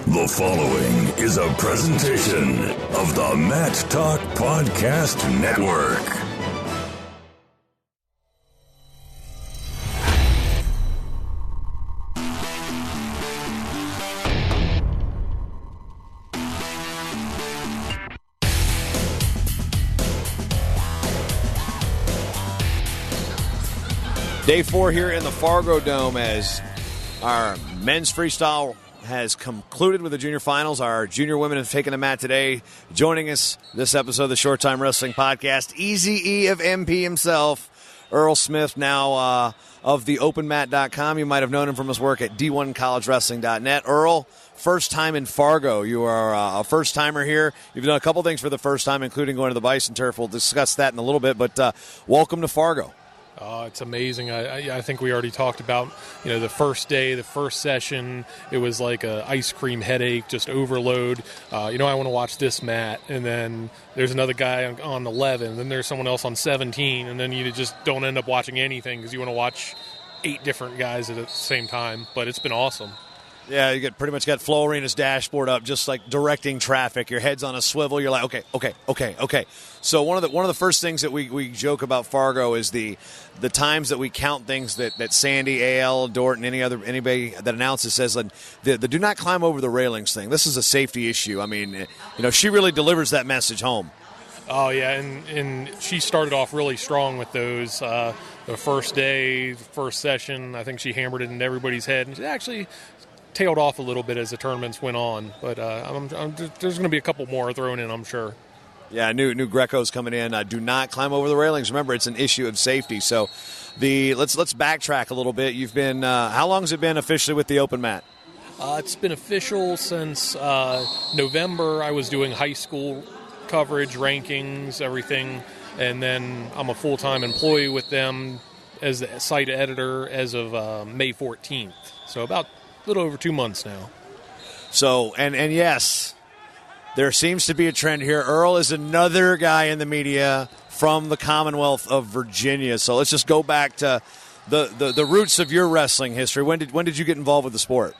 The following is a presentation of the Mat Talk Podcast Network. Day 4 here in the Fargo Dome as our men's freestyle has concluded with the junior finals. Our junior women have taken the mat today. Joining us this episode of the Short Time Wrestling Podcast, Easy E of MP himself, Earl Smith, now of TheOpenMat.com. You might have known him from his work at D1CollegeWrestling.net. Earl, first time in Fargo. You are a first-timer here. You've done a couple things for the first time, including going to the Bison Turf. We'll discuss that in a little bit, but welcome to Fargo. It's amazing. I think we already talked about, the first day, the first session, it was like a ice cream headache, just overload. I want to watch this mat, and then there's another guy on 11, then there's someone else on 17, and then you just don't end up watching anything because you want to watch 8 different guys at the same time. But it's been awesome. Yeah, you pretty much got Flo Arena's dashboard up, just like directing traffic. Your head's on a swivel. You're like, okay. So one of the first things that we joke about Fargo is the times that we count things that Sandy, AL, Dorton, anybody that announces says, like, the do not climb over the railings thing. This is a safety issue. I mean, she really delivers that message home. Oh, yeah, and she started off really strong with those. The first day, first session, I think she hammered it into everybody's head, and she actually tailed off a little bit as the tournaments went on, but there's going to be a couple more thrown in, I'm sure. Yeah, new Greco's coming in. Do not climb over the railings. Remember, it's an issue of safety. So, let's backtrack a little bit. You've been how long has it been officially with the Open Mat? It's been official since November. I was doing high school coverage, rankings, everything, and then I'm a full-time employee with them as the site editor as of May 14th. So about a little over 2 months now. So, and yes, there seems to be a trend here. Earl is another guy in the media from the Commonwealth of Virginia. So let's just go back to the roots of your wrestling history. When did you get involved with the sport?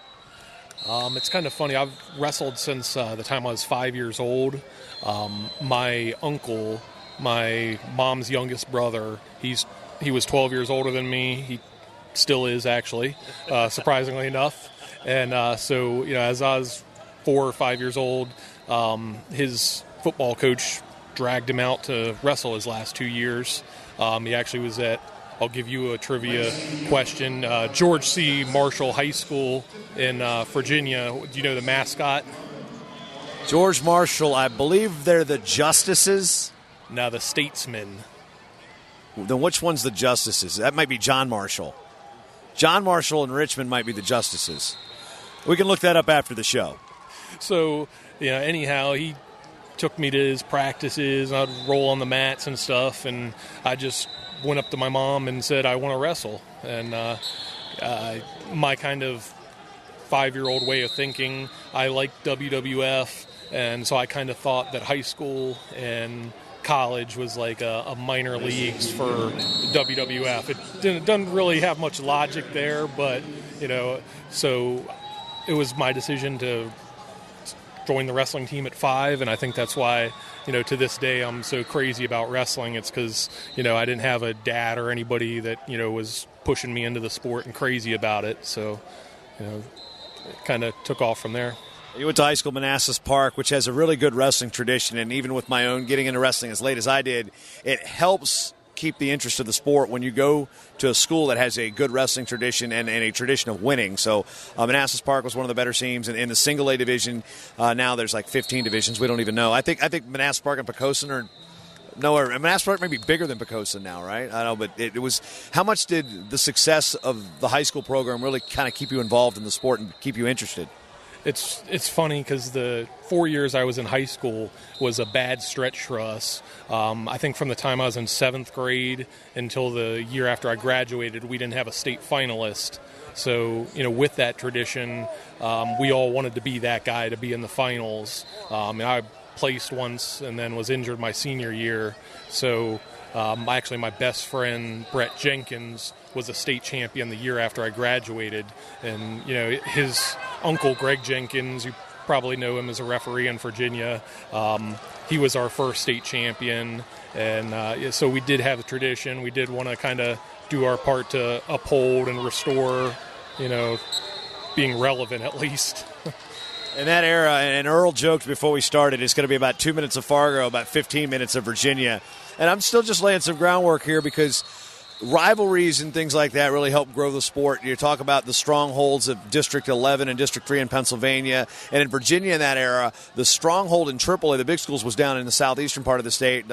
It's kind of funny. I've wrestled since the time I was 5 years old. My uncle, my mom's youngest brother, he was 12 years older than me. He still is, actually, surprisingly enough. And so, as I was 4 or 5 years old, his football coach dragged him out to wrestle his last 2 years. He actually was I'll give you a trivia question, George C. Marshall High School in Virginia. Do you know the mascot? George Marshall, I believe they're the Justices. No, the Statesmen. Then which one's the Justices? That might be John Marshall. John Marshall and Richmond might be the Justices. We can look that up after the show. So, anyhow, he took me to his practices. I'd roll on the mats and stuff, and I just went up to my mom and said, I want to wrestle. And my kind of 5-year-old way of thinking, I liked WWF, and so I kind of thought that high school and college was like a minor leagues for WWF. It doesn't really have much logic there, but, so it was my decision to join the wrestling team at 5, and I think that's why, to this day I'm so crazy about wrestling. It's because, I didn't have a dad or anybody that, was pushing me into the sport and crazy about it. So, it kind of took off from there. You went to high school, Manassas Park, which has a really good wrestling tradition, and even with my own getting into wrestling as late as I did, it helps keep the interest of the sport when you go to a school that has a good wrestling tradition and a tradition of winning. So Manassas Park was one of the better teams in the single A division. Now there's like 15 divisions. We don't even know. I think Manassas Park and Poquoson are nowhere. Manassas Park may be bigger than Poquoson now, right? I don't know, but it was. How much did the success of the high school program really kind of keep you involved in the sport and keep you interested? It's funny because the 4 years I was in high school was a bad stretch for us. I think from the time I was in 7th grade until the year after I graduated, we didn't have a state finalist. So, with that tradition, we all wanted to be that guy to be in the finals. And I placed once and then was injured my senior year. So actually my best friend, Brett Jenkins, was a state champion the year after I graduated. And, his uncle, Greg Jenkins, who probably know him as a referee in Virginia. He was our first state champion, and so we did have a tradition. We did want to kind of do our part to uphold and restore, being relevant at least. In that era, and Earl joked before we started, it's going to be about 2 minutes of Fargo, about 15 minutes of Virginia. And I'm still just laying some groundwork here because rivalries and things like that really help grow the sport. You talk about the strongholds of District 11 and District 3 in Pennsylvania. And in Virginia in that era, the stronghold in AAA, the big schools, was down in the southeastern part of the state,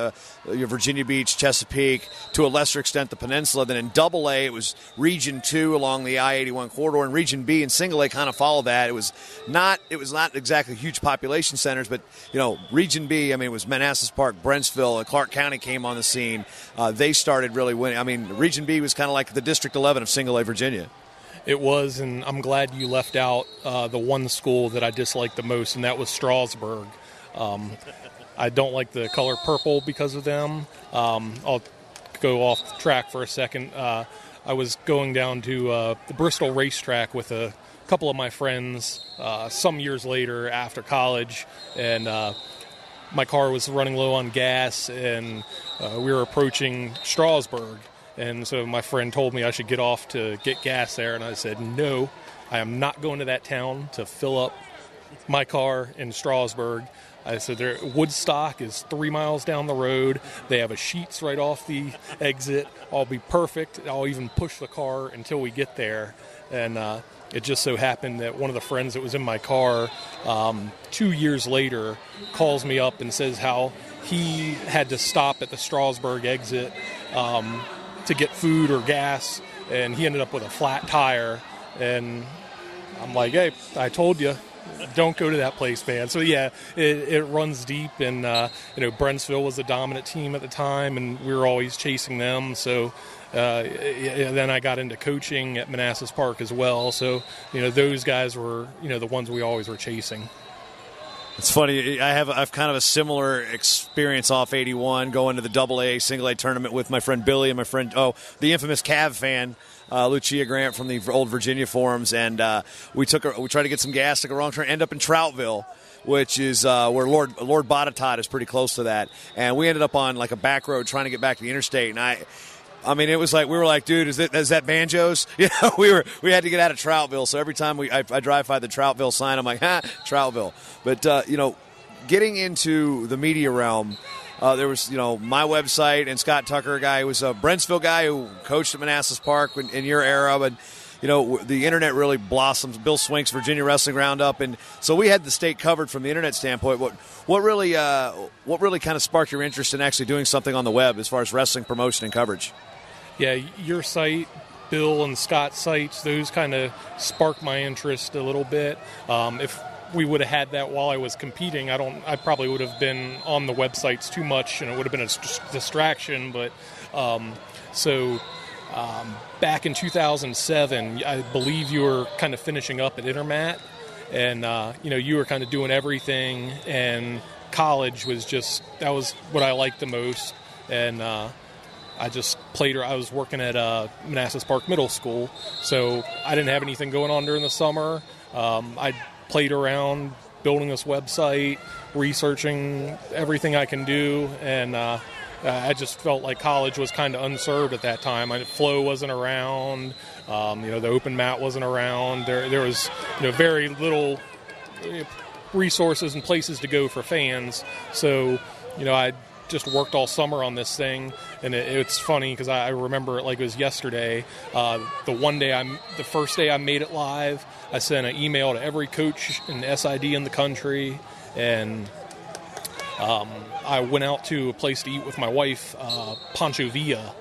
Virginia Beach, Chesapeake, to a lesser extent the peninsula. Then in AA, it was Region 2 along the I-81 corridor, and Region B and Single A kind of followed that. It was not exactly huge population centers, but, Region B, it was Manassas Park, Brentsville, Clark County came on the scene. They started really winning. Region B was kind of like the District 11 of Single A, Virginia. It was, and I'm glad you left out the one school that I disliked the most, and that was Strasburg. I don't like the color purple because of them. I'll go off track for a second. I was going down to the Bristol racetrack with a couple of my friends some years later after college, and my car was running low on gas, and we were approaching Strasburg. And so my friend told me I should get off to get gas there, and I said, no, I am not going to that town to fill up my car in Strasburg. I said, Woodstock is 3 miles down the road. They have a Sheetz right off the exit. I'll be perfect. I'll even push the car until we get there. And it just so happened that one of the friends that was in my car 2 years later calls me up and says how he had to stop at the Strasburg exit to get food or gas, and he ended up with a flat tire. And I'm like, hey, I told you, don't go to that place, man. So yeah, it runs deep, and Brentsville was a dominant team at the time, and we were always chasing them. So then I got into coaching at Manassas Park as well. So those guys were the ones we always were chasing. It's funny. I've kind of a similar experience off 81, going to the AA, Single A tournament with my friend Billy and my friend, the infamous Cav fan, Lucia Grant from the old Virginia forums, and we tried to get some gas, took a wrong turn, end up in Troutville, which is where Lord Botetourt is pretty close to that, and we ended up on like a back road trying to get back to the interstate, and it was like we were like, dude, is that Banjos? We had to get out of Troutville. So every time I drive by the Troutville sign, I'm like, Troutville. But getting into the media realm, there was my website and Scott Tucker, a guy who was a Brentsville guy who coached at Manassas Park in your era, but the internet really blossomed. Bill Swink's Virginia Wrestling Roundup, and so we had the state covered from the internet standpoint. What really kind of sparked your interest in actually doing something on the web as far as wrestling promotion and coverage? Yeah, your site, Bill and Scott's sites, those kind of sparked my interest a little bit. If we would have had that while I was competing, I probably would have been on the websites too much, and it would have been a distraction. But back in 2007, I believe you were kind of finishing up at Intermat, and you were kind of doing everything, and college was that was what I liked the most. And I just played. I was working at Manassas Park Middle School, so I didn't have anything going on during the summer. I played around building this website, researching everything I can do, and I just felt like college was kind of unserved at that time. Flow wasn't around, the OpenMat wasn't around. There was very little resources and places to go for fans. So I just worked all summer on this thing, and it's funny because I remember it like it was yesterday. The first day I made it live, I sent an email to every coach and SID in the country, and I went out to a place to eat with my wife, Pancho Villa,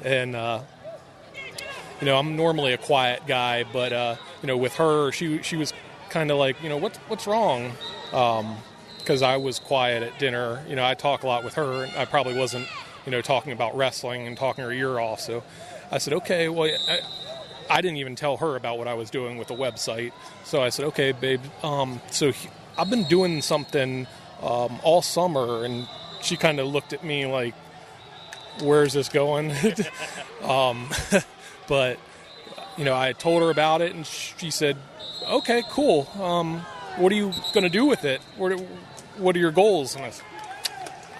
and I'm normally a quiet guy, but with her, she was kind of like, what's wrong? Because I was quiet at dinner. I talk a lot with her, and I probably wasn't, talking about wrestling and talking her ear off. So I said, okay, well, I didn't even tell her about what I was doing with the website. So I said, okay, babe, I've been doing something all summer, and she kind of looked at me like, where's this going? But, I told her about it, and she said, okay, cool. what are you going to do with it? What are your goals? And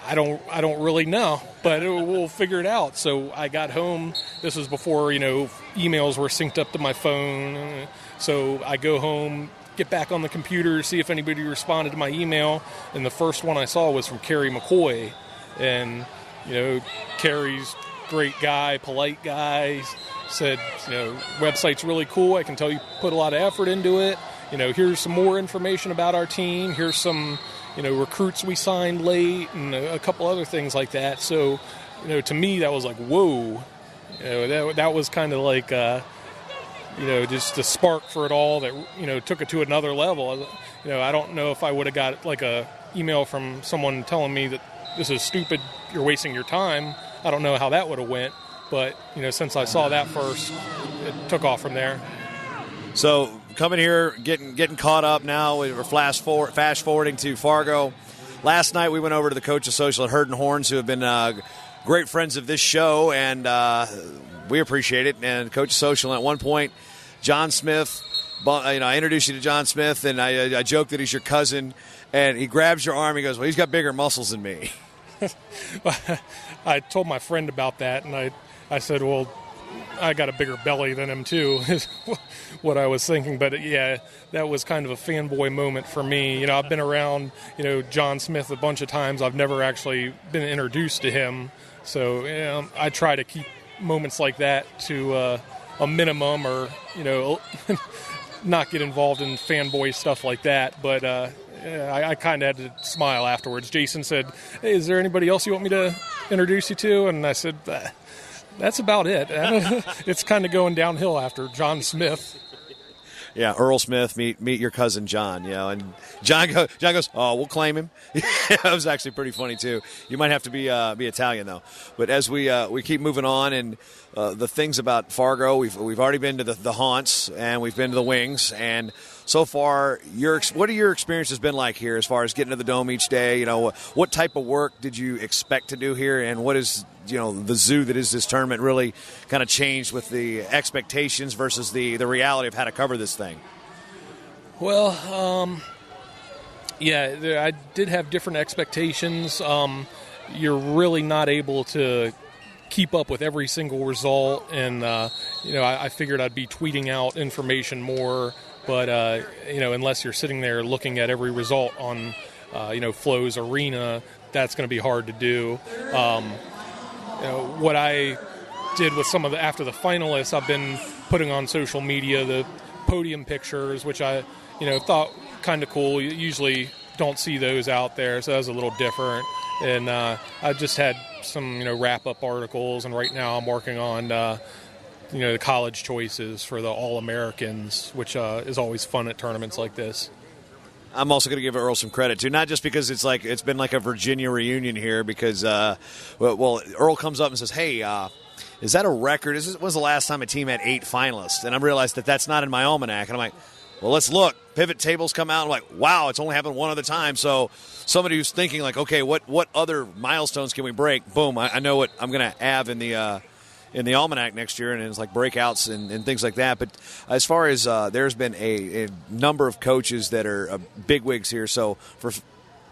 I don't really know, but we'll figure it out. So I got home. This was before, emails were synced up to my phone. So I go home, get back on the computer, see if anybody responded to my email. And the first one I saw was from Kerry McCoy. And, Kerry's great guy, polite guy, said, website's really cool. I can tell you put a lot of effort into it. Here's some more information about our team. Here's some, recruits we signed late and a couple other things like that. So, to me, that was like, whoa. That was kind of like, just the spark for it all that, took it to another level. I don't know if I would have got like a email from someone telling me that this is stupid, you're wasting your time. I don't know how that would have went. But, since I saw that first, it took off from there. So coming here, getting caught up now. We're fast forwarding to Fargo. Last night we went over to the Coaches Social at Herd and Horns, who have been great friends of this show, and we appreciate it. And Coaches Social, and at one point, John Smith, I introduced you to John Smith, and I joked that he's your cousin, and he grabs your arm. He goes, well, he's got bigger muscles than me. I told my friend about that, and I said, well, I got a bigger belly than him, too, is what I was thinking. But, yeah, that was kind of a fanboy moment for me. I've been around, John Smith a bunch of times. I've never actually been introduced to him. So, I try to keep moments like that to a minimum, or, not get involved in fanboy stuff like that. But I kind of had to smile afterwards. Jason said, hey, is there anybody else you want me to introduce you to? And I said, that's about it. It's kind of going downhill after John Smith. Yeah, Earl Smith, meet your cousin John. And John goes, oh, we'll claim him. That was actually pretty funny too. You might have to be Italian though. But as we keep moving on, and the things about Fargo, we've already been to the haunts, and we've been to the wings, and so far, what have your experiences been like here as far as getting to the Dome each day? What type of work did you expect to do here, and what is the zoo that is this tournament really kind of changed with the expectations versus the reality of how to cover this thing? Well, I did have different expectations. You're really not able to keep up with every single result, and I figured I'd be tweeting out information more. But, unless you're sitting there looking at every result on, Flo's Arena, that's going to be hard to do. What I did with after the finalists, I've been putting on social media the podium pictures, which I, thought kind of cool. You usually don't see those out there, so that was a little different. And I just had some, wrap-up articles, and right now I'm working on the college choices for the All-Americans, which is always fun at tournaments like this. I'm also going to give Earl some credit, too, not just because it's been like a Virginia reunion here, because, Earl comes up and says, hey, is that a record? When was the last time a team had 8 finalists? And I realized that's not in my almanac. And I'm like, well, let's look. Pivot tables come out. I'm like, wow, it's only happened one other time. So somebody who's thinking like, okay, what other milestones can we break? Boom, I know what I'm going to have in the almanac next year, and it's like breakouts and things like that. But as far as there's been a number of coaches that are bigwigs here. So for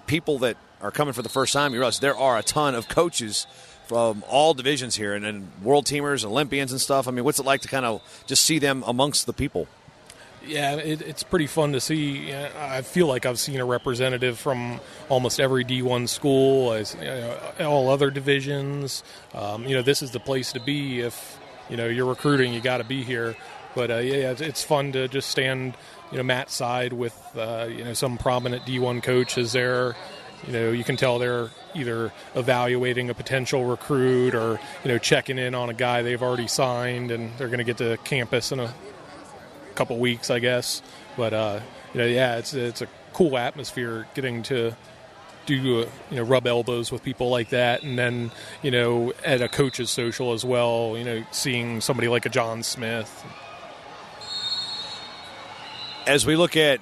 people that are coming for the first time, you realize there are a ton of coaches from all divisions here, and world teamers, Olympians and stuff. I mean, what's it like to kind of just see them amongst the people? Yeah, it's pretty fun to see. I feel like I've seen a representative from almost every D1 school, all other divisions. This is the place to be if, you're recruiting, you got to be here. But, it's fun to just stand, Matt's side with, some prominent D1 coaches there. You can tell they're either evaluating a potential recruit or, checking in on a guy they've already signed, and they're going to get to campus in a couple weeks, I guess. But it's a cool atmosphere getting to do rub elbows with people like that, and then at a coach's social as well, seeing somebody like a John Smith. As we look at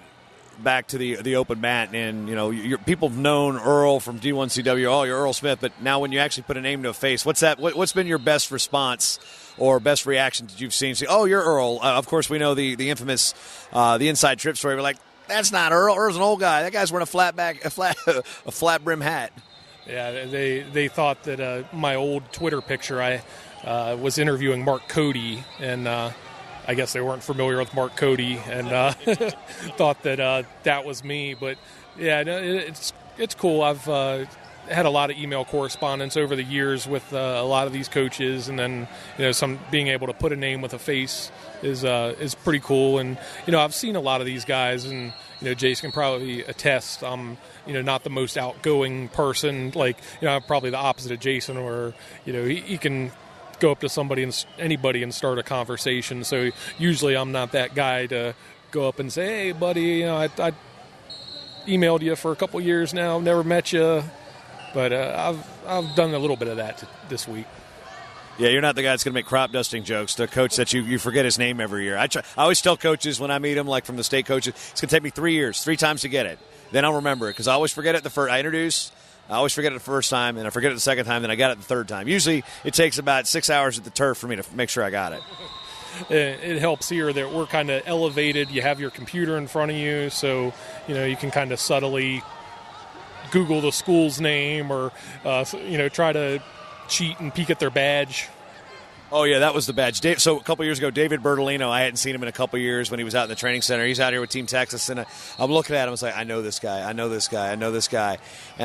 back to the open mat, and your people have known Earl from D1CW, you're Earl Smith, but now when you actually put a name to a face, what's been your best response or best reaction that you've seen? Say, oh, you're Earl. Of course, we know the infamous the inside trip story. We're like, That's not Earl. Earl's an old guy. That guy's wearing a flat brim hat. Yeah, they thought that my old Twitter picture, I was interviewing Mark Cody, and I guess they weren't familiar with Mark Cody and thought that that was me. But yeah, it's cool. I've had a lot of email correspondence over the years with a lot of these coaches, and then some being able to put a name with a face is pretty cool. And I've seen a lot of these guys, and Jason can probably attest. I'm not the most outgoing person. Like I'm probably the opposite of Jason, where he can go up to anybody and start a conversation. So usually I'm not that guy to go up and say, "Hey, buddy, I emailed you for a couple years now, never met you." But I've done a little bit of that this week. Yeah, you're not the guy that's going to make crop dusting jokes to a coach that you forget his name every year. I always tell coaches when I meet them, like from the state coaches, it's going to take me 3 years, 3 times to get it. Then I'll remember it because I always forget it the first. I always forget it the first time, and I forget it the second time, then I got it the third time. Usually it takes about 6 hours at the turf for me to make sure I got it. It helps here that we're kind of elevated. You have your computer in front of you, so you can kind of subtly Google the school's name or try to cheat and peek at their badge. Oh, yeah, that was the badge. So a couple years ago, David Bertolino, I hadn't seen him in a couple years when he was out in the training center. He's out here with Team Texas, and I'm looking at him. I was like, I know this guy. And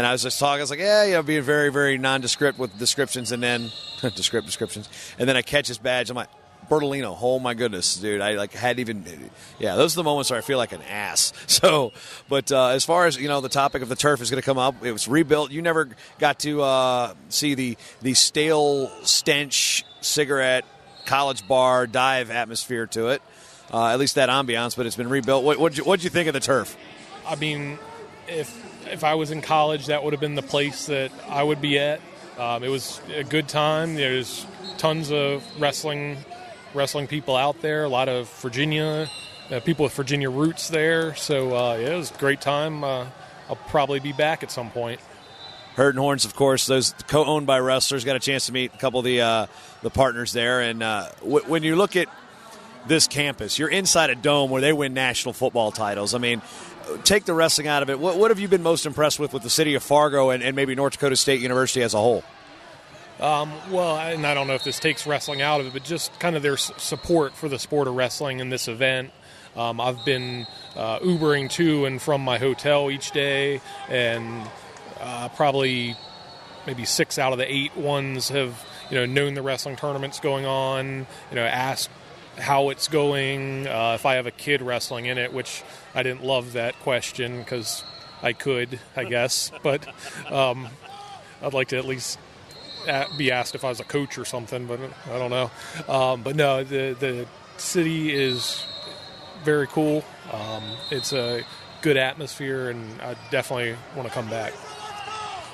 I was just talking. I was like, being very, very nondescript with descriptions, and then descriptions. And then I catch his badge. I'm like, Bertolino, oh my goodness, dude! I hadn't even. Yeah, those are the moments where I feel like an ass. So, but as far as the topic of the turf is going to come up. It was rebuilt. You never got to see the stale stench cigarette college bar dive atmosphere to it. At least that ambiance. But it's been rebuilt. What'd you think of the turf? I mean, if I was in college, that would have been the place that I would be at. It was a good time. There's tons of wrestling people out there, a lot of Virginia, people with Virginia roots there. So, it was a great time. I'll probably be back at some point. Herd and Horns, of course, those co-owned by wrestlers. Got a chance to meet a couple of the partners there. And when you look at this campus, you're inside a dome where they win national football titles. I mean, take the wrestling out of it. What have you been most impressed with the city of Fargo and maybe North Dakota State University as a whole? Well, and I don't know if this takes wrestling out of it, but just kind of their support for the sport of wrestling in this event. I've been Ubering to and from my hotel each day, and probably maybe 6 out of the 8 ones have known the wrestling tournament's going on, asked how it's going, if I have a kid wrestling in it, which I didn't love that question because I could, I guess, but I'd like to at least be asked if I was a coach or something, but I don't know. But no, the city is very cool. It's a good atmosphere, and I definitely want to come back.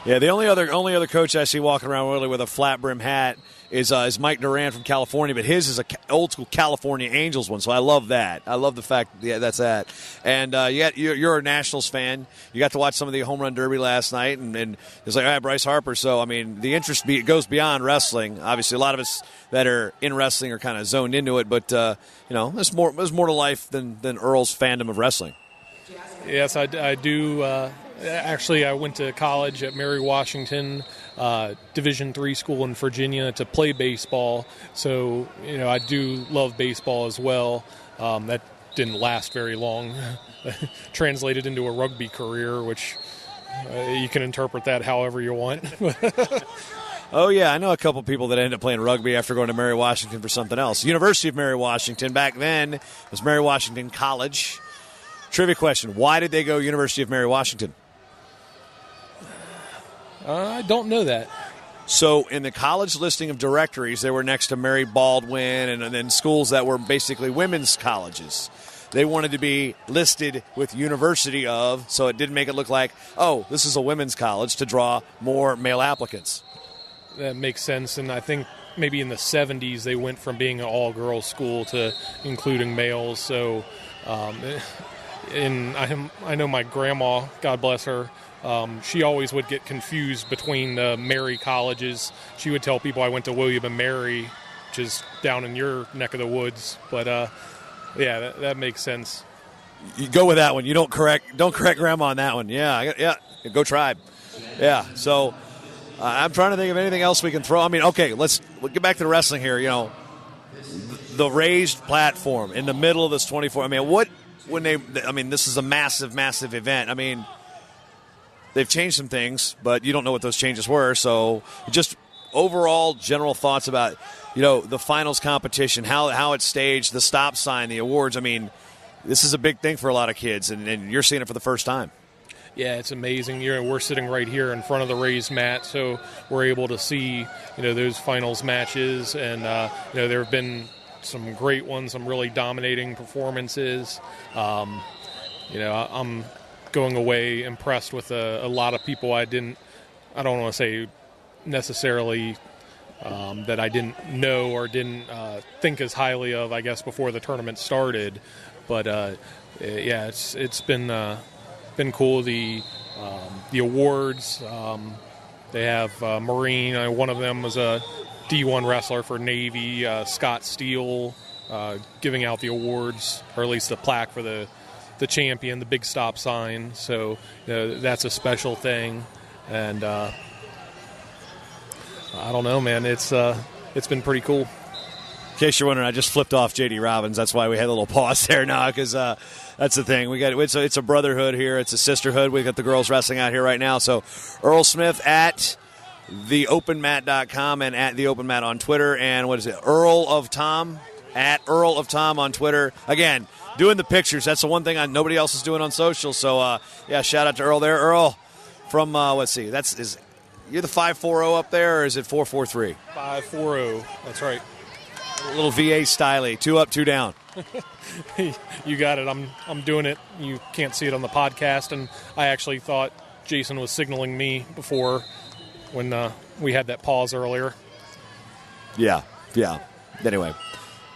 Yeah, the only other coach I see walking around really with a flat brim hat is Mike Duran from California, but his is a old school California Angels one, so I love that. I love the fact that's that. And you're a Nationals fan. You got to watch some of the home run derby last night, and it's like, all right, Bryce Harper. So I mean, the interest goes beyond wrestling. Obviously, a lot of us that are in wrestling are kind of zoned into it, but there's more to life than Earl's fandom of wrestling. Yes, I do. Actually, I went to college at Mary Washington, Division III school in Virginia to play baseball. So, I do love baseball as well. That didn't last very long. Translated into a rugby career, which you can interpret that however you want. Oh, yeah, I know a couple people that ended up playing rugby after going to Mary Washington for something else. University of Mary Washington, back then, was Mary Washington College. Trivia question, why did they go University of Mary Washington? I don't know that. So in the college listing of directories, they were next to Mary Baldwin and then schools that were basically women's colleges. They wanted to be listed with University of, so it didn't make it look like, oh, this is a women's college to draw more male applicants. That makes sense, and I think maybe in the 70s they went from being an all-girls school to including males. So I know my grandma, God bless her, she always would get confused between the Mary colleges. She would tell people I went to William and Mary, which is down in your neck of the woods. But, that makes sense. You go with that one. You don't correct Grandma on that one. Yeah. Go Tribe. Yeah. So I'm trying to think of anything else we can throw. I mean, okay, we'll get back to the wrestling here. The raised platform in the middle of this 24. I mean, this is a massive, massive event. I mean, they've changed some things, but you don't know what those changes were. So just overall general thoughts about, the finals competition, how it's staged, the stop sign, the awards. I mean, this is a big thing for a lot of kids, and you're seeing it for the first time. Yeah, it's amazing. We're sitting right here in front of the raised mat, so we're able to see, those finals matches, and there have been some great ones, some really dominating performances. I'm going away impressed with a lot of people I don't want to say necessarily that I didn't know or didn't think as highly of, I guess, before the tournament started. But it's been cool. The awards, they have Marine. One of them was a D1 wrestler for Navy, Scott Steele, giving out the awards, or at least the plaque for the champion, the big stop sign. So that's a special thing. And I don't know, man. It's been pretty cool. In case you're wondering, I just flipped off J.D. Robbins. That's why we had a little pause there now, because that's the thing. It's a brotherhood here. It's a sisterhood. We got the girls wrestling out here right now. So Earl Smith at TheOpenMat.com and at TheOpenMat on Twitter. And what is it? Earl of Tom at Earl of Tom on Twitter. Again, doing the pictures. That's the one thing nobody else is doing on social. So, shout out to Earl there. Earl from, let's see, you're the 540 up there, or is it 443? 540. That's right. A little VA styly, 2 up, 2 down. You got it. I'm doing it. You can't see it on the podcast, and I actually thought Jason was signaling me before when we had that pause earlier. Yeah. Anyway,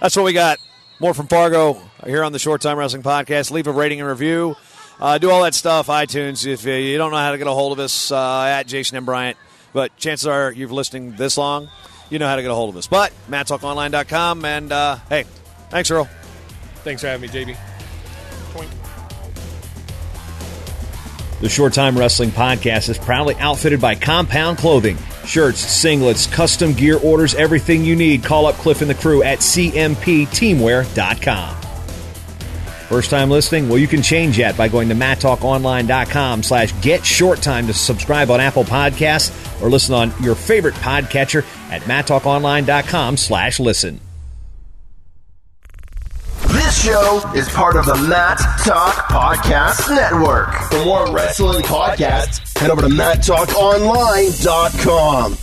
that's what we got. More from Fargo here on the Short Time Wrestling Podcast. Leave a rating and review. Do all that stuff, iTunes. If you don't know how to get a hold of us, at Jason M. Bryant. But chances are you've listening this long, you know how to get a hold of us. But MatTalkOnline.com, and hey, thanks, Earl. Thanks for having me, JB. Point. The Short Time Wrestling Podcast is proudly outfitted by Compound Clothing. Shirts, singlets, custom gear orders, everything you need. Call up Cliff and the crew at cmpteamwear.com. First time listening? Well, you can change that by going to MatTalkOnline.com/GetShortTime to subscribe on Apple Podcasts or listen on your favorite podcatcher at MatTalkOnline.com/listen. This show is part of the Mat Talk Podcast Network. For more wrestling podcasts, head over to MatTalkOnline.com.